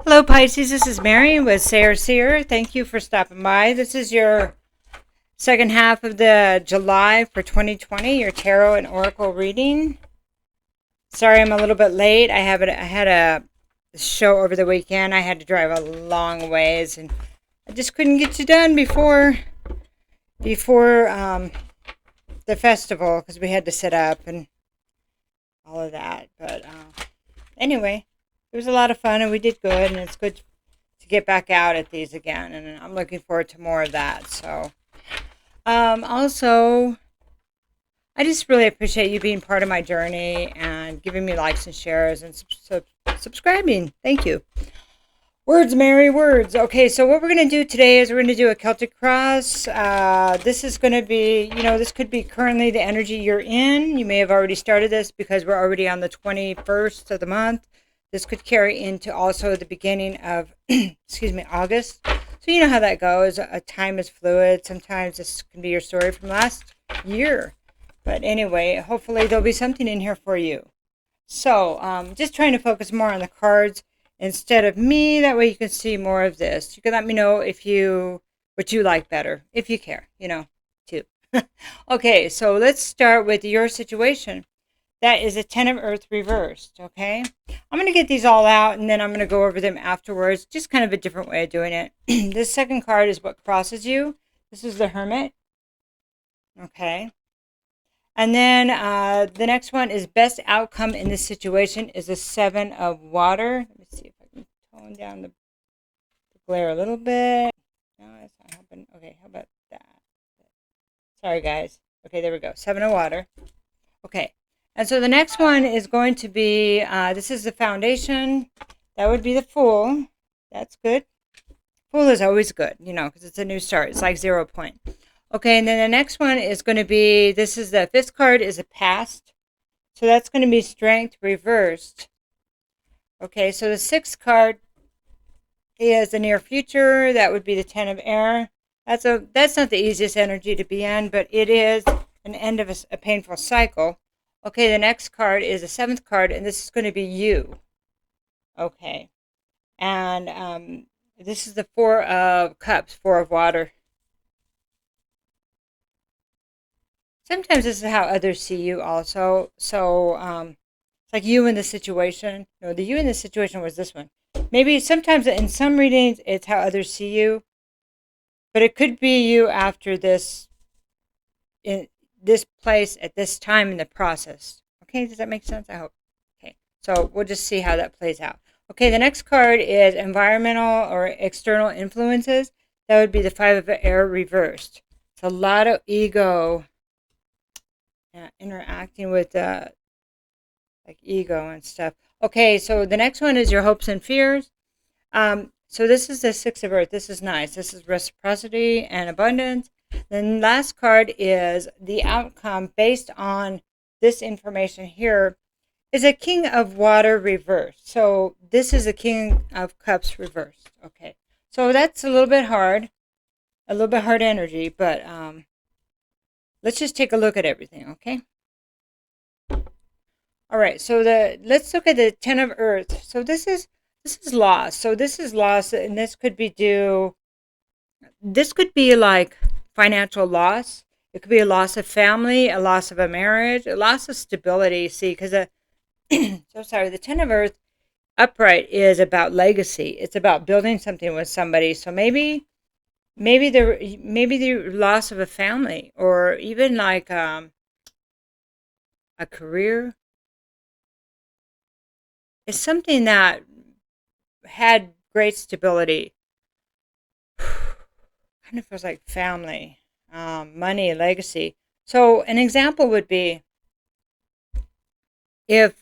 Hello, Pisces. This is Mary with Seer. Thank you for stopping by. This is your second half of the July for 2020, your tarot and oracle reading. Sorry, I'm a little bit late. I had a show over the weekend. I had to drive a long ways, and I just couldn't get you done before the festival because we had to set up and all of that. But anyway, it was a lot of fun, and we did good, and it's good to get back out at these again, and I'm looking forward to more of that. So, also, I just really appreciate you being part of my journey and giving me likes and shares and subscribing. Thank you. Words, Mary, words. Okay, so what we're going to do today is we're going to do a Celtic cross. This is going to be, this could be currently the energy you're in. You may have already started this because we're already on the 21st of the month. This could carry into also the beginning of, August. So you know how that goes. Time is fluid. Sometimes this can be your story from last year. But anyway, hopefully there'll be something in here for you. So just trying to focus more on the cards instead of me. That way you can see more of this. You can let me know what you like better, if you care, too. Okay, so let's start with your situation. That is a 10 of Earth reversed, okay? I'm going to get these all out, and then I'm going to go over them afterwards. Just kind of a different way of doing it. This second card is what crosses you. This is the Hermit, okay? And then the next one is best outcome in this situation is a 7 of water. Let me see if I can tone down the glare a little bit. No, that's not helping. Okay, how about that? Sorry, guys. Okay, there we go. 7 of water. Okay. And so the next one is going to be, this is the foundation. That would be the Fool. That's good. Fool is always good, because it's a new start. It's like 0 point. Okay, and then the next one is going to be, this is the 5th card is a past. So that's going to be Strength reversed. Okay, so the 6th card is the near future. That would be the 10 of air. That's not the easiest energy to be in, but it is an end of a painful cycle. Okay, the next card is the 7th card, and this is going to be you. Okay. And this is the 4 of cups, 4 of water. Sometimes this is how others see you also. So it's like you in the situation. No, the you in the situation was this one. Maybe sometimes in some readings, it's how others see you. But it could be you after this, in this place at this time in the process. Okay, does that make sense? I hope. Okay, so we'll just see how that plays out. Okay, the next card is environmental or external influences. That would be the 5 of air reversed. It's a lot of ego interacting with like ego and stuff. Okay, so the next one is your hopes and fears. So this is the 6 of earth. This is nice. This is reciprocity and abundance. Then last card is the outcome based on this information here is a king of water reversed. So this is a king of cups reversed. Okay. So that's a little bit hard energy, but let's just take a look at everything, okay? All right. So let's look at the 10 of earth. So this is loss. So this is loss, and this could be like financial loss. It could be a loss of family, a loss of a marriage, a loss of stability. See, because the 10 of earth upright is about legacy. It's about building something with somebody. So maybe the loss of a family, or even like a career, is something that had great stability. Kind of feels like family, money, legacy. So an example would be if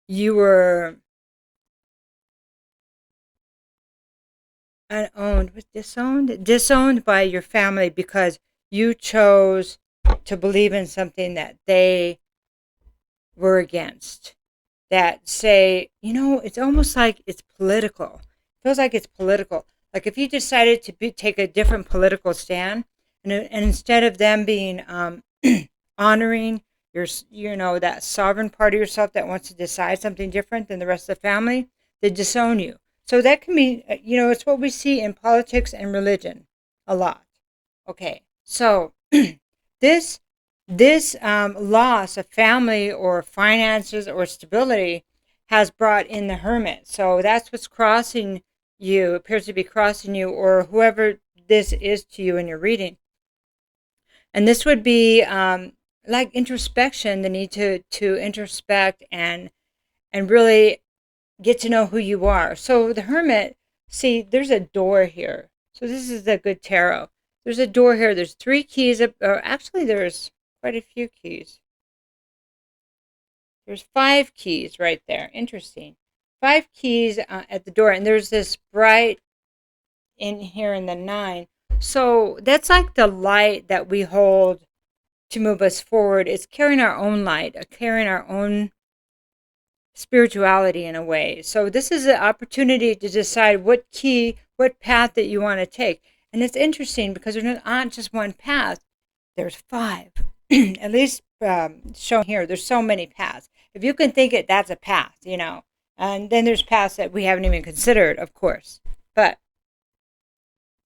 you were disowned by your family because you chose to believe in something that they were against. That say, it's almost like it's political. It feels like it's political. Like if you decided to take a different political stand, and instead of them being honoring that sovereign part of yourself that wants to decide something different than the rest of the family, they disown you. So that can be, it's what we see in politics and religion a lot. Okay, so this loss of family or finances or stability has brought in the hermit. So that's what's crossing you, appears to be crossing you, or whoever this is to you in your reading. And this would be like introspection, the need to introspect and really get to know who you are. So the hermit, see, there's a door here. So this is the good tarot. There's a door here. There's 3 keys, or actually there's quite a few keys. There's 5 keys right there. Interesting. 5 keys at the door, and there's this bright in here in the 9. So that's like the light that we hold to move us forward. It's carrying our own light, carrying our own spirituality in a way. So this is an opportunity to decide what path that you want to take. And it's interesting because there's not just one path. There's 5, at least shown here. There's so many paths. If you can think it, that's a path, And then there's paths that we haven't even considered, of course. But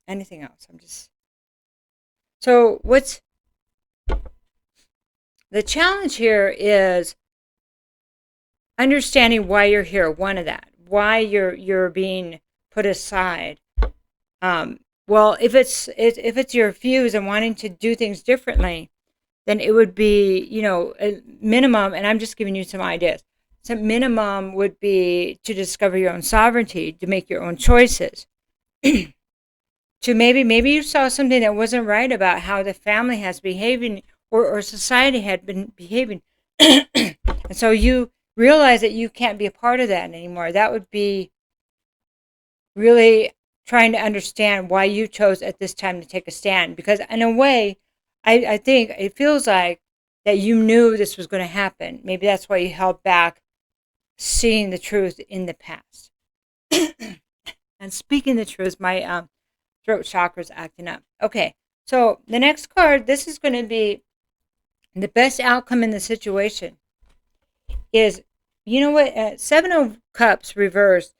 anything else? So what's the challenge here is understanding why you're here. One of that, why you're being put aside. Well, if it's your views and wanting to do things differently, then it would be, a minimum. And I'm just giving you some ideas. Some minimum would be to discover your own sovereignty, to make your own choices. To maybe you saw something that wasn't right about how the family has behaving or society had been behaving, and so you realize that you can't be a part of that anymore. That would be really trying to understand why you chose at this time to take a stand. Because in a way, I think it feels like that you knew this was going to happen. Maybe that's why you held back seeing the truth in the past. And speaking the truth, my throat chakra's acting up. Okay, so the next card, this is going to be the best outcome in the situation. Is, you know what, 7 of Cups reversed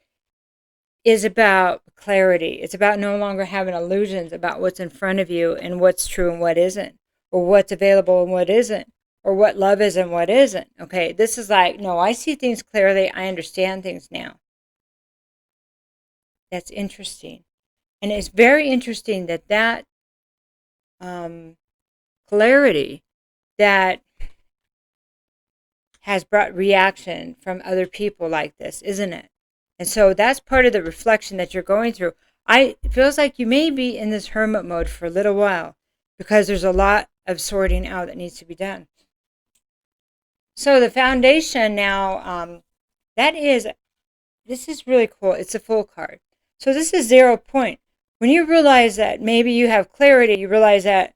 is about clarity. It's about no longer having illusions about what's in front of you and what's true and what isn't, or what's available and what isn't, or what love is and what isn't. Okay, this is like, no, I see things clearly. I understand things now. That's interesting. And it's very interesting that clarity that has brought reaction from other people like this, isn't it? And so that's part of the reflection that you're going through. It feels like you may be in this hermit mode for a little while because there's a lot of sorting out that needs to be done. So the foundation now, this is really cool. It's a full card. So this is 0 point. When you realize that maybe you have clarity, you realize that,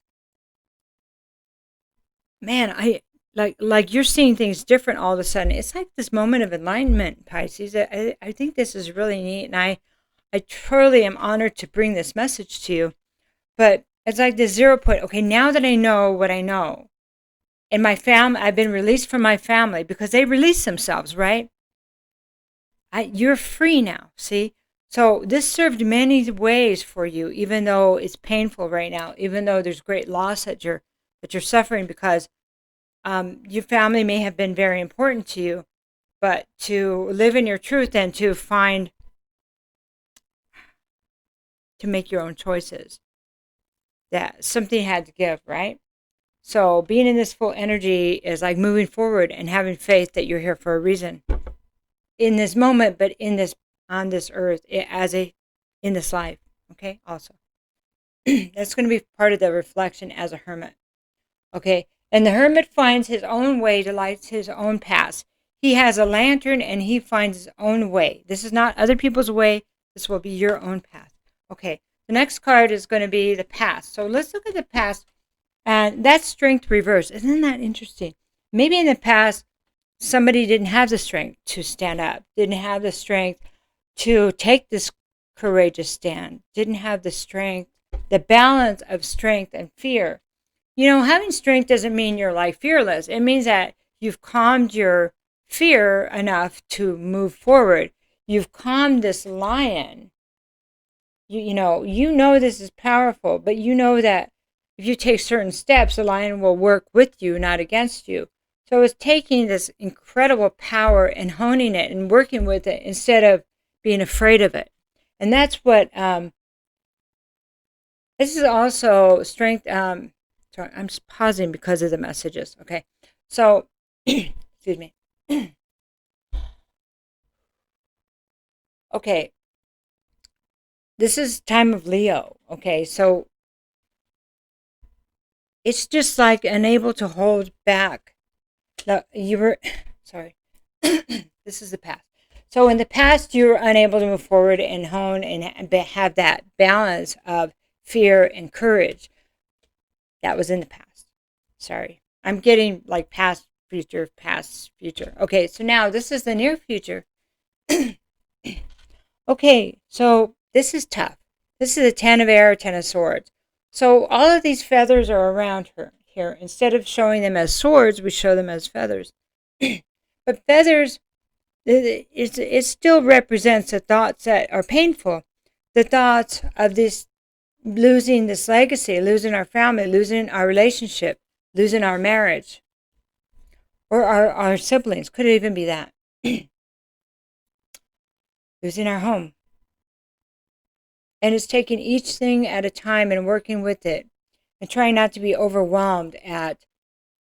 man, I like you're seeing things different all of a sudden. It's like this moment of enlightenment, Pisces. I think this is really neat, and I truly am honored to bring this message to you. But it's like this 0 point. Okay, now that I know what I know, and my family, I've been released from my family because they release themselves, right? You're free now, see? So this served many ways for you, even though it's painful right now, even though there's great loss that you're suffering because your family may have been very important to you, but to live in your truth and to make your own choices, that something had to give, right? So being in this full energy is like moving forward and having faith that you're here for a reason in this moment, but on this earth, in this life. Okay, also. That's going to be part of the reflection as a hermit. Okay, and the hermit finds his own way to light his own path. He has a lantern and he finds his own way. This is not other people's way. This will be your own path. Okay, the next card is going to be the past. So let's look at the past. And that's strength reversed. Isn't that interesting? Maybe in the past, somebody didn't have the strength to stand up, didn't have the strength to take this courageous stand, didn't have the strength, the balance of strength and fear. Having strength doesn't mean you're like fearless. It means that you've calmed your fear enough to move forward. you've calmed this lion. You know this is powerful, but you know that if you take certain steps, the lion will work with you, not against you. So it's taking this incredible power and honing it and working with it instead of being afraid of it. And that's what, this is also strength. Sorry, I'm just pausing because of the messages. Okay. So, excuse me. Okay. This is time of Leo. Okay. So it's just like unable to hold back. Sorry. This is the past. So in the past, you were unable to move forward and hone and have that balance of fear and courage. That was in the past. Sorry. I'm getting like past, future. Okay, so now this is the near future. Okay, so this is tough. This is the 10 of air, 10 of swords. So all of these feathers are around her here. Instead of showing them as swords, we show them as feathers. But feathers, it still represents the thoughts that are painful. The thoughts of this losing this legacy, losing our family, losing our relationship, losing our marriage, or our siblings. Could it even be that? Losing our home. And it's taking each thing at a time and working with it and trying not to be overwhelmed at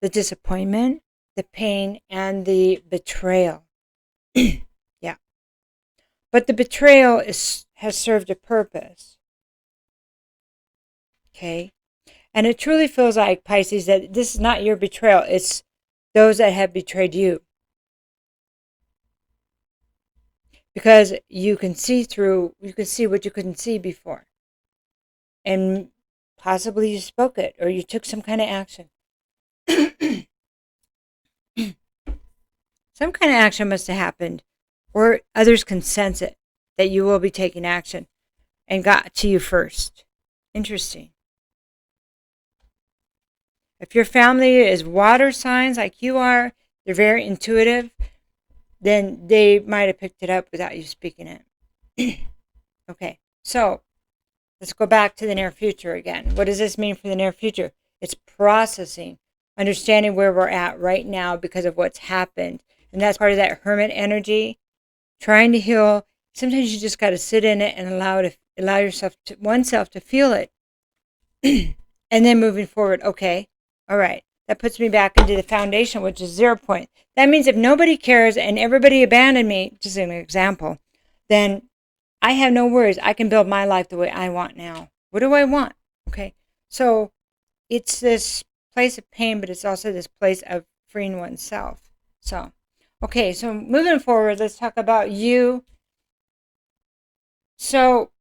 the disappointment, the pain, and the betrayal. Yeah. But the betrayal has served a purpose. Okay. And it truly feels like, Pisces, that this is not your betrayal. It's those that have betrayed you. Because you can see what you couldn't see before. And possibly you spoke it or you took some kind of action. Some kind of action must have happened, or others can sense it, that you will be taking action and got to you first. Interesting. If your family is water signs like you are, they're very intuitive, then they might have picked it up without you speaking it. Okay, so let's go back to the near future again. What does this mean for the near future? It's processing, understanding where we're at right now because of what's happened. And that's part of that hermit energy, trying to heal. Sometimes you just got to sit in it and allow oneself to feel it. And then moving forward, okay, all right. That puts me back into the foundation, which is 0 point. That means if nobody cares and everybody abandoned me, just an example, then I have no worries. I can build my life the way I want now. What do I want? Okay. So it's this place of pain, but it's also this place of freeing oneself. So, okay. So moving forward, let's talk about you. So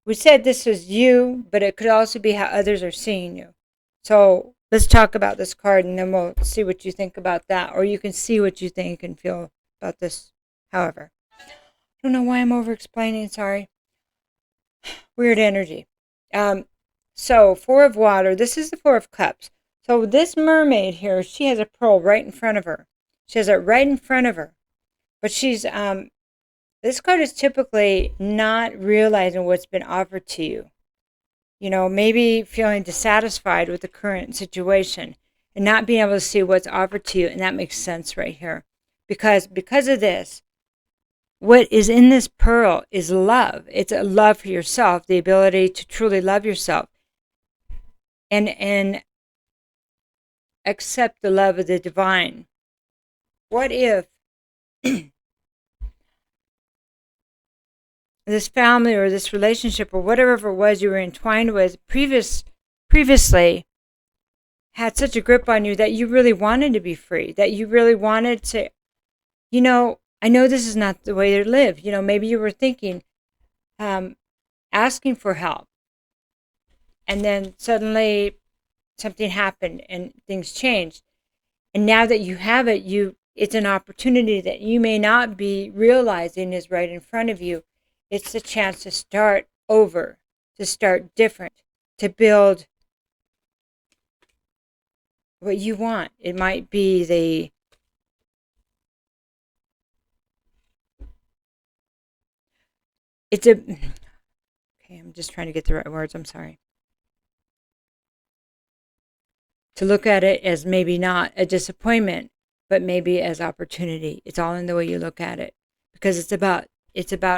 we said this was you, but it could also be how others are seeing you. So let's talk about this card and then we'll see what you think about that. Or you can see what you think and feel about this. However, I don't know why I'm over explaining. Sorry. Weird energy. So 4 of water. This is the 4 of cups. So this mermaid here, she has a pearl right in front of her. She has it right in front of her. But she's this card is typically not realizing what's been offered to you. You know, maybe feeling dissatisfied with the current situation and not being able to see what's offered to you. And that makes sense right here. Because of this, what is in this pearl is love. It's a love for yourself, the ability to truly love yourself and accept the love of the divine. What if this family or this relationship or whatever it was you were entwined with previously had such a grip on you that you really wanted to be free, that you really wanted to, I know this is not the way to live. Maybe you were thinking, asking for help. And then suddenly something happened and things changed. And now that you have it, it's an opportunity that you may not be realizing is right in front of you. It's a chance to start over, to start different, to build what you want. It might be it's a, okay, I'm just trying to get the right words. I'm sorry. To look at it as maybe not a disappointment, but maybe as opportunity. It's all in the way you look at it, because it's about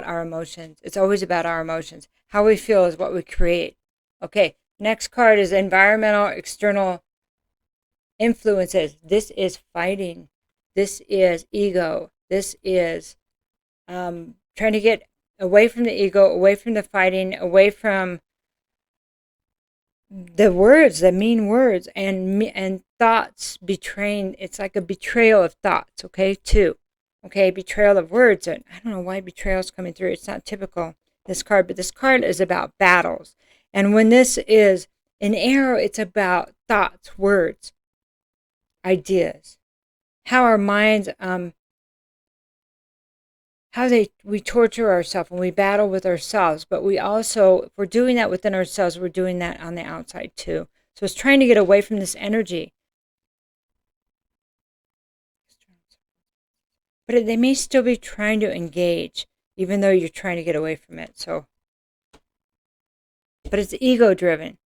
our emotions. It's always about our emotions. How we feel is what we create. Okay, next card is environmental external influences. This is fighting. This is ego. This is trying to get away from the ego, away from the fighting, away from the words, the mean words, and thoughts betraying. It's like a betrayal of thoughts, okay, too. Okay, betrayal of words. And I don't know why betrayal is coming through. It's not typical, this card, but this card is about battles. And when this is an arrow, it's about thoughts, words, ideas, how our minds, we torture ourselves and we battle with ourselves, but we also, if we're doing that within ourselves, we're doing that on the outside too. So it's trying to get away from this energy. But they may still be trying to engage, even though you're trying to get away from it. So, but it's ego driven.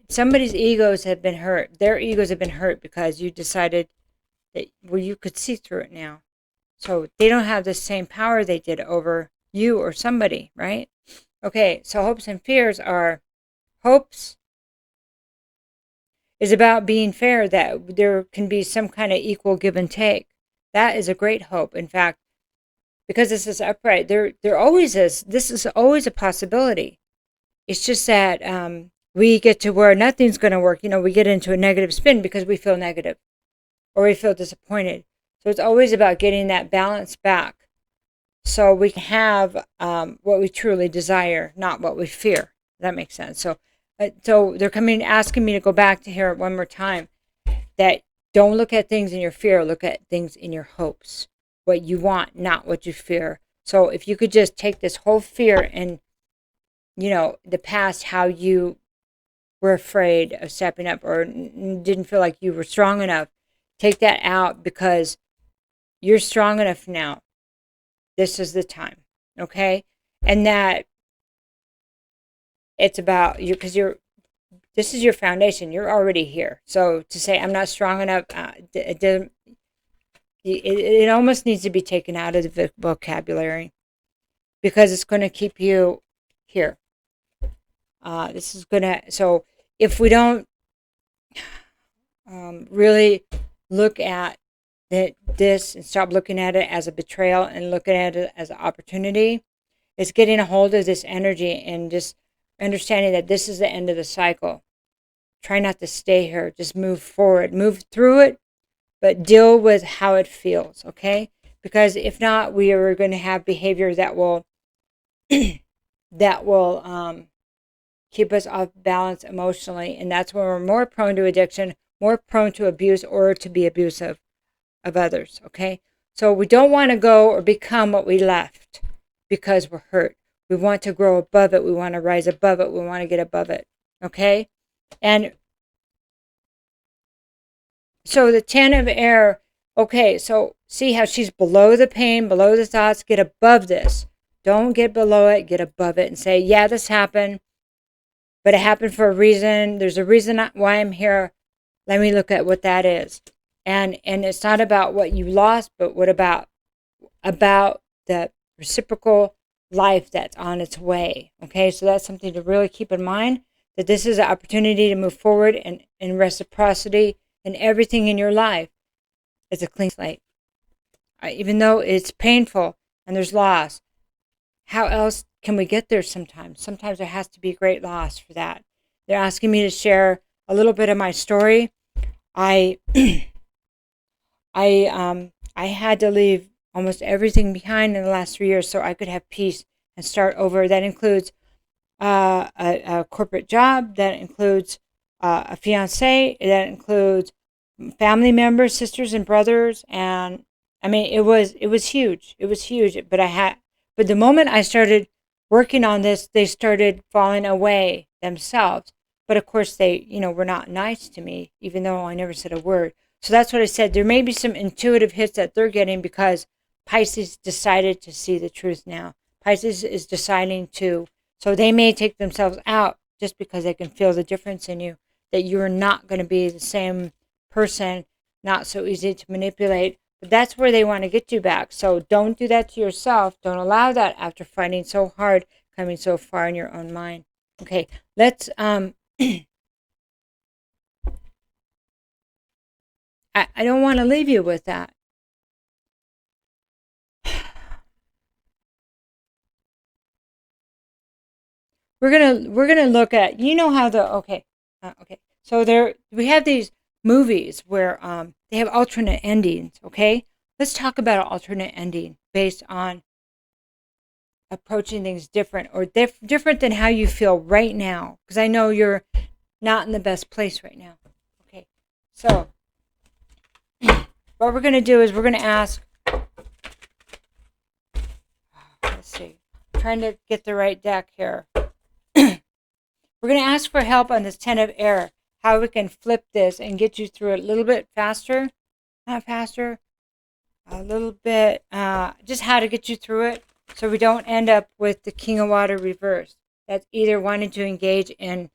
Somebody's egos have been hurt. Their egos have been hurt because you decided that, well, you could see through it now. So they don't have the same power they did over you or somebody, right? Okay, so hopes and fears are, hopes is about being fair, that there can be some kind of equal give and take. That is a great hope. In fact, because this is upright, there always is. This is always a possibility. It's just that we get to where nothing's going to work. We get into a negative spin because we feel negative or we feel disappointed. So it's always about getting that balance back so we can have what we truly desire, not what we fear. That makes sense. So they're asking me to go back to here one more time, that don't look at things in your fear, look at things in your hopes, what you want, not what you fear. So if you could just take this whole fear and, the past, how you were afraid of stepping up or didn't feel like you were strong enough, take that out, because you're strong enough now. This is the time, okay? And that it's about you, because this is your foundation. You're already here. So to say I'm not strong enough, it almost needs to be taken out of the vocabulary, because it's going to keep you here. So if we don't really look at this and stop looking at it as a betrayal and looking at it as an opportunity, it's getting a hold of this energy and just understanding that this is the end of the cycle. Try not to stay here. Just move forward, move through it, but deal with how it feels, okay? Because if not, we are going to have behavior that will keep us off balance emotionally, and that's when we're more prone to addiction, more prone to abuse, or to be abusive of others, okay? So we don't want to go or become what we left because we're hurt. We want to grow above it. We want to rise above it. We want to get above it, okay? And so the 10 of air, okay, so see how she's below the pain, below the thoughts. Get above this. Don't get below it. Get above it and say, yeah, this happened, but it happened for a reason. There's a reason why I'm here. Let me look at what that is. And it's not about what you lost, but what about the reciprocal life that's on its way. Okay, so that's something to really keep in mind, that this is an opportunity to move forward and in reciprocity, and everything in your life is a clean slate. Even though it's painful and there's loss, how else can we get there sometimes? Sometimes there has to be great loss for that. They're asking me to share a little bit of my story. I had to leave almost everything behind in the last 3 years so I could have peace and start over. That includes a corporate job. That includes a fiance. That includes family members, sisters and brothers. And I mean, it was huge. It was huge. But the moment I started working on this, they started falling away themselves. But of course, they, were not nice to me, even though I never said a word. So that's what I said. There may be some intuitive hits that they're getting because Pisces decided to see the truth now. Pisces is deciding to, so they may take themselves out just because they can feel the difference in you, that you're not going to be the same person, not so easy to manipulate. But that's where they want to get you back. So don't do that to yourself. Don't allow that after fighting so hard, coming so far in your own mind. Okay, let's, I don't want to leave you with that. We're gonna look at, you know how the, okay. So we have these movies where they have alternate endings, okay? Let's talk about an alternate ending based on approaching things different, or different than how you feel right now, because I know you're not in the best place right now. Okay, so what we're going to do is we're going to ask, let's see, I'm trying to get the right deck here. We're going to ask for help on this 10 of air, how we can flip this and get you through it a little bit faster, not faster, a little bit, just how to get you through it so we don't end up with the King of Water reversed. That's either wanting to engage in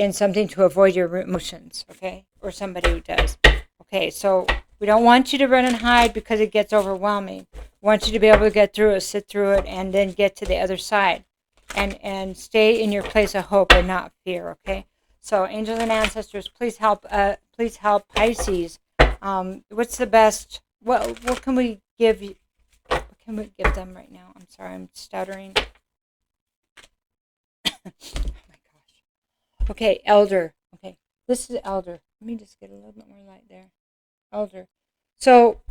something to avoid your emotions, okay, or somebody who does. Okay, so we don't want you to run and hide because it gets overwhelming. We want you to be able to get through it, sit through it, and then get to the other side. And stay in your place of hope and not fear, okay? So angels and ancestors, please help Pisces. What's the best, what can we give you? What can we give them right now? I'm sorry, I'm stuttering. Oh my gosh. Okay, elder. Okay, this is elder. Let me just get a little bit more light there. Elder. So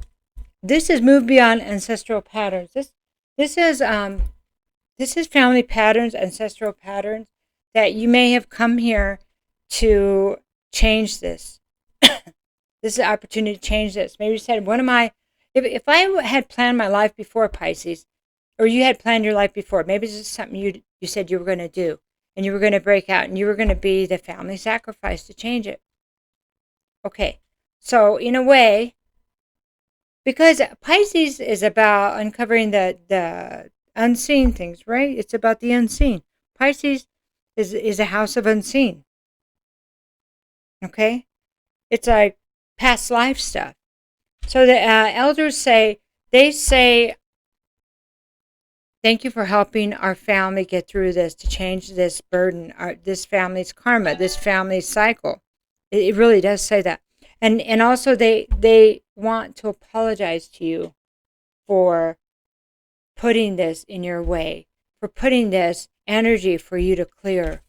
this is move beyond ancestral patterns. This is family patterns, ancestral patterns, that you may have come here to change this. This is an opportunity to change this. Maybe you said, if I had planned my life before, Pisces, or you had planned your life before, maybe this is something you said you were going to do, and you were going to break out, and you were going to be the family sacrifice to change it. Okay, so in a way, because Pisces is about uncovering the unseen things, right? It's about the unseen. Pisces is a house of unseen. Okay? It's like past life stuff. So the elders say, thank you for helping our family get through this, to change this burden, this family's karma, this family's cycle. It really does say that. And also they want to apologize to you for putting this in your way, for putting this energy for you to clear.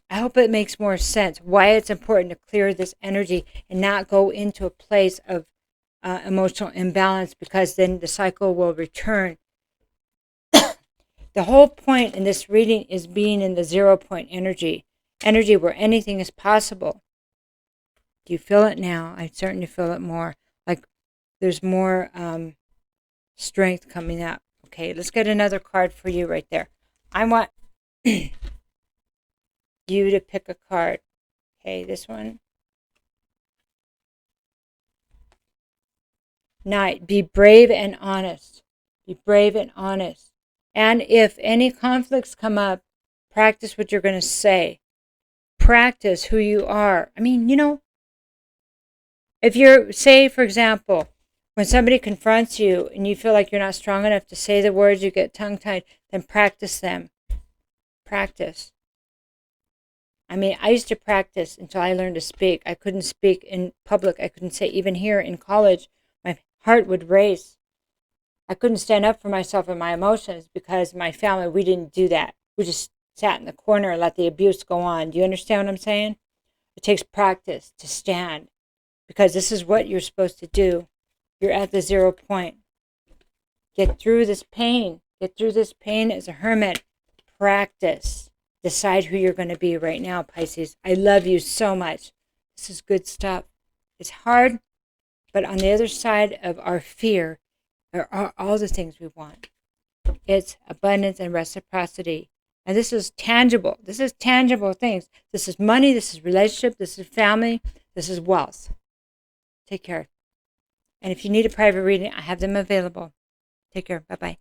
I hope it makes more sense why it's important to clear this energy and not go into a place of emotional imbalance, because then the cycle will return. The whole point in this reading is being in the 0 point energy where anything is possible. Do you feel it now? I certainly feel it more. Like there's more strength coming up. Okay, let's get another card for you right there. I want you to pick a card. Okay, this one. Knight. Be brave and honest. Be brave and honest. And if any conflicts come up, practice what you're going to say. Practice who you are. I mean, if you're, say, for example, when somebody confronts you and you feel like you're not strong enough to say the words, you get tongue-tied, then practice them. Practice. I mean, I used to practice until I learned to speak. I couldn't speak in public. I couldn't say, even here in college, my heart would race. I couldn't stand up for myself and my emotions because my family, we didn't do that. We just sat in the corner and let the abuse go on. Do you understand what I'm saying? It takes practice to stand, because this is what you're supposed to do. You're at the 0 point. Get through this pain. Get through this pain as a hermit. Practice. Decide who you're going to be right now, Pisces. I love you so much. This is good stuff. It's hard, but on the other side of our fear are all the things we want. It's abundance and reciprocity. And this is tangible. This is tangible things. This is money. This is relationship. This is family. This is wealth. Take care. And if you need a private reading, I have them available. Take care. Bye-bye.